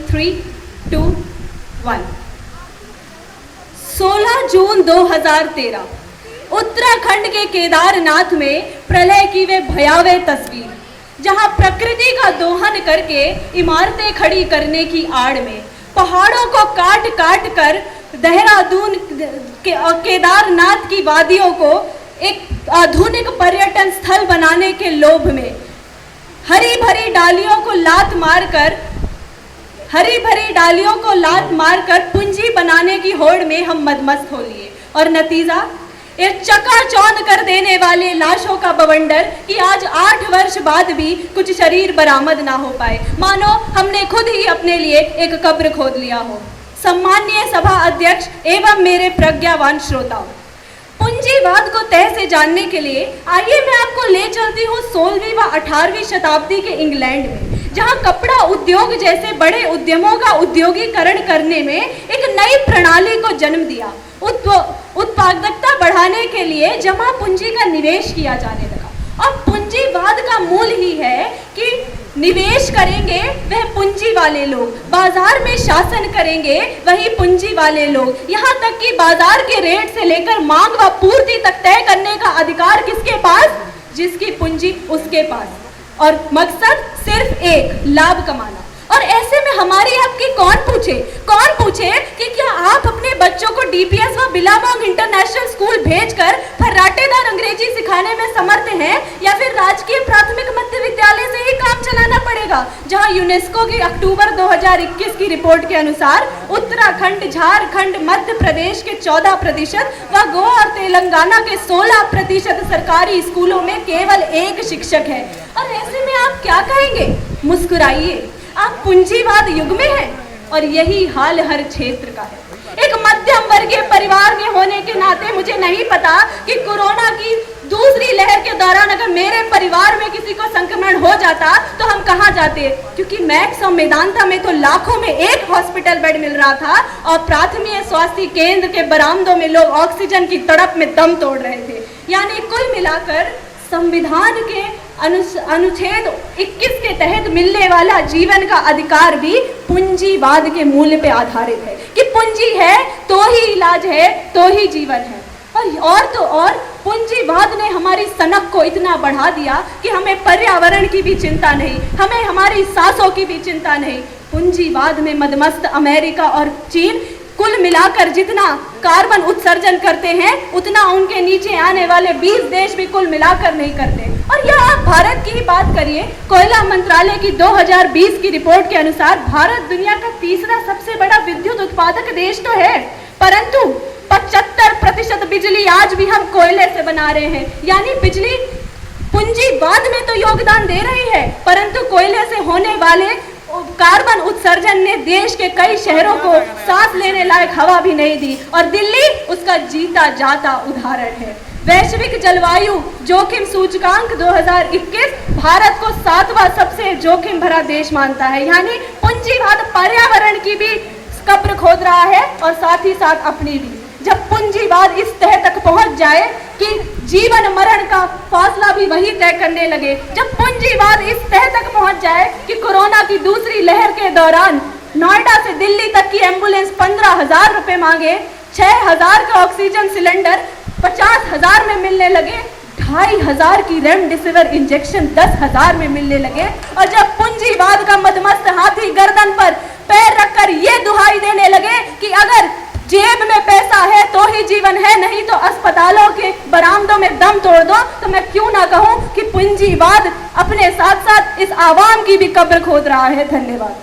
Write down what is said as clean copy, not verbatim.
3, 2, 1। 16 जून 2013 उत्तराखंड के केदारनाथ में प्रलय की वे भयावह तस्वीर, जहां प्रकृति का दोहन करके इमारतें खड़ी करने की आड़ में पहाड़ों को काट काट कर देहरादून केदारनाथ की वादियों को एक आधुनिक पर्यटन स्थल बनाने के लोभ में हरी भरी डालियों को लात मारकर पूंजी बनाने की होड़ में हम मदमस्त हो लिए, और नतीजा एक चकाचौंध कर देने वाले लाशों का बवंडर कि आज 8 वर्ष बाद भी कुछ शरीर बरामद ना हो पाए, मानो हमने खुद ही अपने लिए एक कब्र खोद लिया हो। सम्माननीय सभा अध्यक्ष एवं मेरे प्रज्ञावान श्रोताओं, पूंजीवाद को तह से जानने के लिए आइए मैं आपको ले चलती हूँ 16वीं व 18वीं शताब्दी के इंग्लैंड में, जहाँ कपड़ा उद्योग जैसे बड़े उद्यमों का उद्योगीकरण करने में एक नई प्रणाली को जन्म दिया। उत्पादकता बढ़ाने के लिए जमा पूंजी का निवेश किया जाने लगा। और पूंजीवाद का मूल ही है कि निवेश करेंगे वह पूंजी वाले लोग, बाजार में शासन करेंगे वही पूंजी वाले लोग, यहाँ तक कि बाजार के रेट से लेकर मांग व पूर्ति तक तय करने का अधिकार किसके पास? जिसकी पूंजी उसके पास, और मकसद सिर्फ एक, लाभ कमाना। और ऐसे में हमारी आपकी कौन पूछे कि क्या आप अपने बच्चों को डीपीएस व बिलावांग इंटरनेशनल स्कूल भेजकर फर्राटेदार अंग्रेजी सिखाने में समर्थ हैं, या फिर राजकीय प्राथमिक मध्य विद्यालय से ही काम चलाना पड़ेगा, जहां यूनेस्को की अक्टूबर 2021 की रिपोर्ट के अनुसार उत्तराखंड, झारखंड, मध्य प्रदेश के 14% व गोवा और तेलंगाना के 16% सरकारी स्कूलों में केवल एक शिक्षक है। और ऐसे में आप क्या कहेंगे? मुस्कुराइए, आप पूंजीवाद युग में हैं, और यही हाल हर क्षेत्र का है। एक मध्यम वर्गीय परिवार में होने के नाते मुझे नहीं पता कि कोरोना की दूसरी लहर के दौरान अगर मेरे परिवार में किसी को संक्रमण हो जाता तो हम कहाँ जाते, क्योंकि मैक्स और मेदांता में तो लाखों में एक हॉस्पिटल बेड मिल रहा था, और प्राथमिक स्वास्थ्य केंद्र के बरामदों में लोग ऑक्सीजन की तड़प में दम तोड़ रहे थे। यानी कुल मिलाकर संविधान के अनुच्छेद 21 के तहत मिलने वाला जीवन का अधिकार भी पूंजीवाद के मूल्य पे आधारित है कि पूंजी है तो ही इलाज है, तो ही जीवन है। और पूंजीवाद ने हमारी सनक को इतना बढ़ा दिया कि हमें पर्यावरण की भी चिंता नहीं, हमें हमारी सांसों की भी चिंता नहीं। पूंजीवाद में मदमस्त अमेरिका और चीन कुल मिलाकर जितना कार्बन उत्सर्जन करते हैं उतना उनके नीचे आने वाले 20 देश भी कुल मिलाकर नहीं करते। और यह आप भारत की ही बात करिए, कोयला मंत्रालय की 2020 की रिपोर्ट के अनुसार भारत दुनिया का तीसरा सबसे बड़ा विद्युत उत्पादक देश तो है, परंतु 75% बिजली आज भी हम कोयले से बना रहे हैं। यानी बिजली पूंजीवाद में तो योगदान दे रही है, परंतु कोयले से होने वाले कार्बन उत्सर्जन ने देश के कई शहरों को सांस लेने लायक हवा भी नहीं दी, और दिल्ली उसका जीता जाता उदाहरण है। वैश्विक जलवायु जोखिम सूचकांक 2021 भारत को 7वां सबसे जोखिम भरा देश मानता है। यानी पूंजीवाद पर्यावरण की भी कब्र खोद रहा है और साथ ही साथ अपनी भी। जब पूंजीवाद इस तह तक पहुंच जाए कि जीवन मरण का फासला भी वही तय करने लगे, जब पूंजीवाद इस तह तक पहुंच जाए कि कोरोना की दूसरी लहर के दौरान नोएडा से दिल्ली तक की एम्बुलेंस 15,000 रुपए मांगे, 6,000 का ऑक्सीजन सिलेंडर 50,000 में मिलने लगे, 2,500 की रेमडेसिविर इंजेक्शन 10,000 में मिलने लगे, और जब पूंजीवाद का मदमस्त हाथी गर्दन पर पैर रखकर ये दुहाई देने लगे कि अगर जेब में पैसा है तो ही जीवन है, नहीं तो अस्पतालों के बरामदों में दम तोड़ दो, तो मैं क्यों ना कहूं कि पूंजीवाद अपने साथ साथ इस आवाम की भी कब्र खोद रहा है। धन्यवाद।